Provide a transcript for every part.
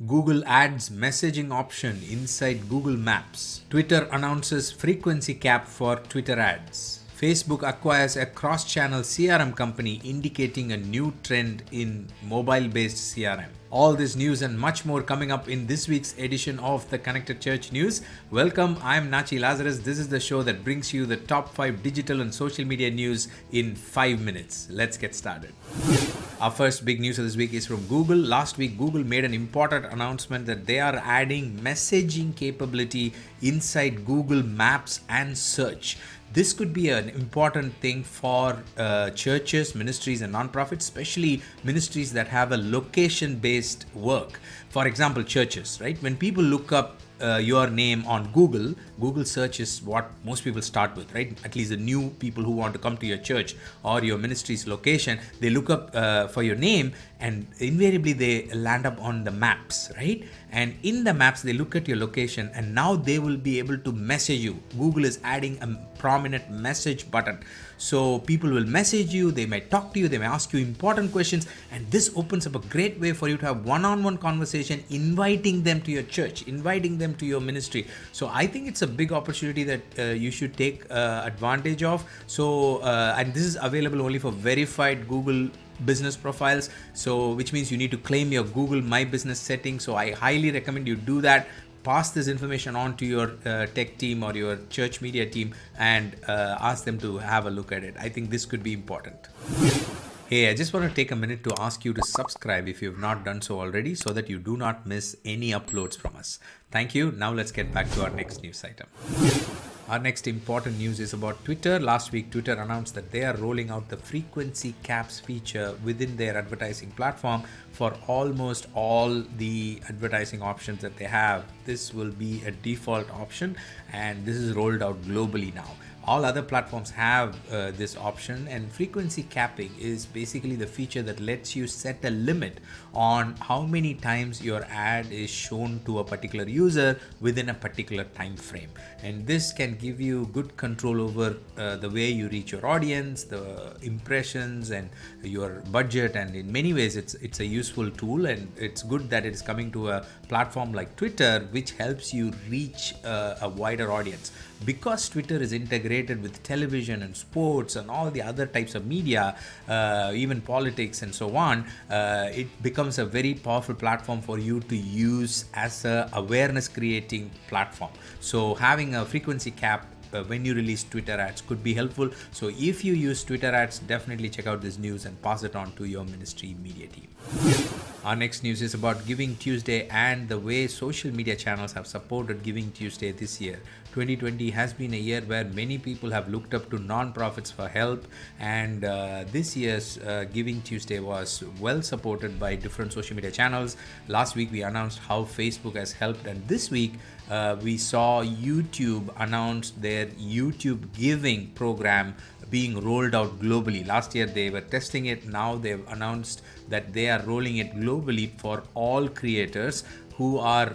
Google adds messaging option inside Google Maps. Twitter announces frequency cap for Twitter ads. Facebook acquires a cross-channel CRM company, indicating a new trend in mobile-based CRM. All this news and much more coming up in this week's edition of the Connected Church News. Welcome, I'm Natchi Lazarus. This is the show that brings you the top 5 digital and social media news in 5 minutes. Let's get started. Our first big news of this week is from Google. Last week, Google made an important announcement that they are adding messaging capability inside Google Maps and Search. This could be an important thing for churches, ministries, and nonprofits, especially ministries that have a location-based work. For example, churches, right? When people look up your name on Google search is what most people start with, right? At least the new people who want to come to your church or your ministry's location, they look up for your name, and invariably they land up on the maps, right? And in the maps, they look at your location, and now they will be able to message you. Google is adding a prominent message button. So people will message you, they might talk to you, they may ask you important questions, and this opens up a great way for you to have one-on-one conversation, inviting them to your church, inviting them to your ministry. So I think it's a big opportunity that you should take advantage of. So and this is available only for verified Google business profiles, so which means you need to claim your Google My Business setting. So I highly recommend you do that. Pass this information on to your tech team or your church media team and ask them to have a look at it. I think this could be important. Hey, I just want to take a minute to ask you to subscribe if you have not done so already, so that you do not miss any uploads from us. Thank you. Now let's get back to our next news item. Our next important news is about Twitter. Last week, Twitter announced that they are rolling out the frequency caps feature within their advertising platform for almost all the advertising options that they have. This will be a default option, and this is rolled out globally now. All other platforms have this option, and frequency capping is basically the feature that lets you set a limit on how many times your ad is shown to a particular user within a particular time frame. And this can give you good control over the way you reach your audience, the impressions, and your budget. And in many ways, it's a useful tool, and it's good that it is coming to a platform like Twitter, which helps you reach a wider audience. Because Twitter is integrated with television and sports and all the other types of media, even politics and so on, it becomes a very powerful platform for you to use as a awareness creating platform. So having a frequency cap when you release Twitter ads could be helpful. So if you use Twitter ads, definitely check out this news and pass it on to your ministry media team. Our next news is about Giving Tuesday and the way social media channels have supported Giving Tuesday this year. 2020 has been a year where many people have looked up to non-profits for help, and this year's Giving Tuesday was well supported by different social media channels. Last week we announced how Facebook has helped, and this week we saw YouTube announce their YouTube Giving program being rolled out globally. Last year they were testing it. Now they've announced that they are rolling it globally for all creators who are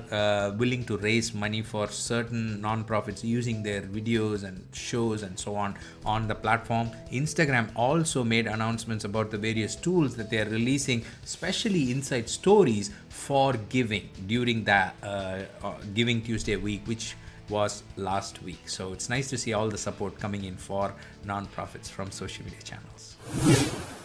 willing to raise money for certain nonprofits using their videos and shows and so on the platform. Instagram also made announcements about the various tools that they are releasing, especially inside stories for giving during the Giving Tuesday week, which was last week. So it's nice to see all the support coming in for nonprofits from social media channels.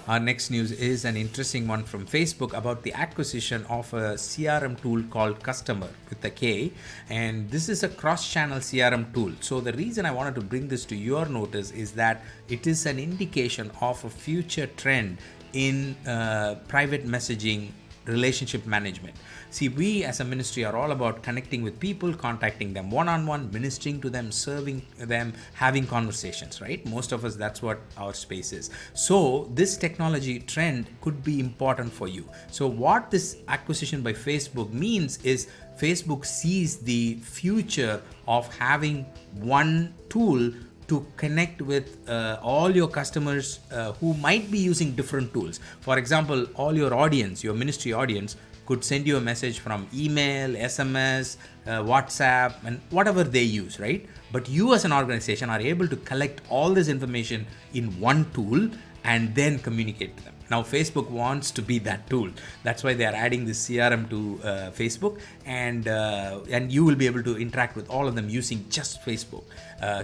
Our next news is an interesting one from Facebook about the acquisition of a CRM tool called Customer with a K, and this is a cross-channel CRM tool. So the reason I wanted to bring this to your notice is that it is an indication of a future trend in private messaging relationship management. See, we as a ministry are all about connecting with people, contacting them one-on-one, ministering to them, serving them, having conversations, right? Most of us, that's what our space is. So this technology trend could be important for you. So what this acquisition by Facebook means is Facebook sees the future of having one tool to connect with all your customers who might be using different tools. For example, all your audience, your ministry audience, could send you a message from email, SMS, WhatsApp, and whatever they use, right? But you as an organization are able to collect all this information in one tool and then communicate to them. Now, Facebook wants to be that tool. That's why they are adding this CRM to Facebook, and you will be able to interact with all of them using just Facebook.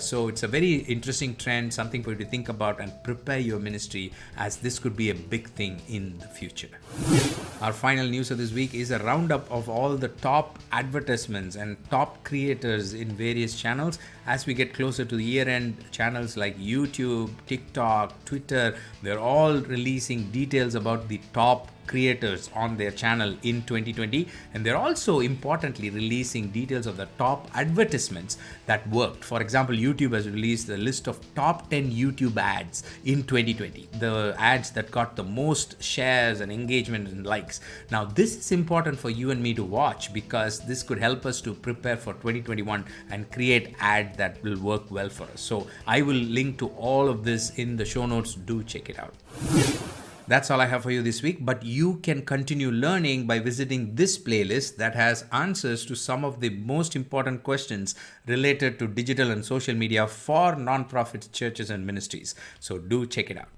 So it's a very interesting trend, something for you to think about and prepare your ministry, as this could be a big thing in the future. Our final news of this week is a roundup of all the top advertisements and top creators in various channels. As we get closer to the year end, channels like YouTube, TikTok, Twitter, they're all releasing details about the top creators on their channel in 2020, and they're also importantly releasing details of the top advertisements that worked. For example, YouTube has released the list of top 10 YouTube ads in 2020, the ads that got the most shares and engagement and likes. Now, this is important for you and me to watch, because this could help us to prepare for 2021 and create ads that will work well for us. So I will link to all of this in the show notes. Do check it out. That's all I have for you this week, but you can continue learning by visiting this playlist that has answers to some of the most important questions related to digital and social media for nonprofits, churches, and ministries. So do check it out.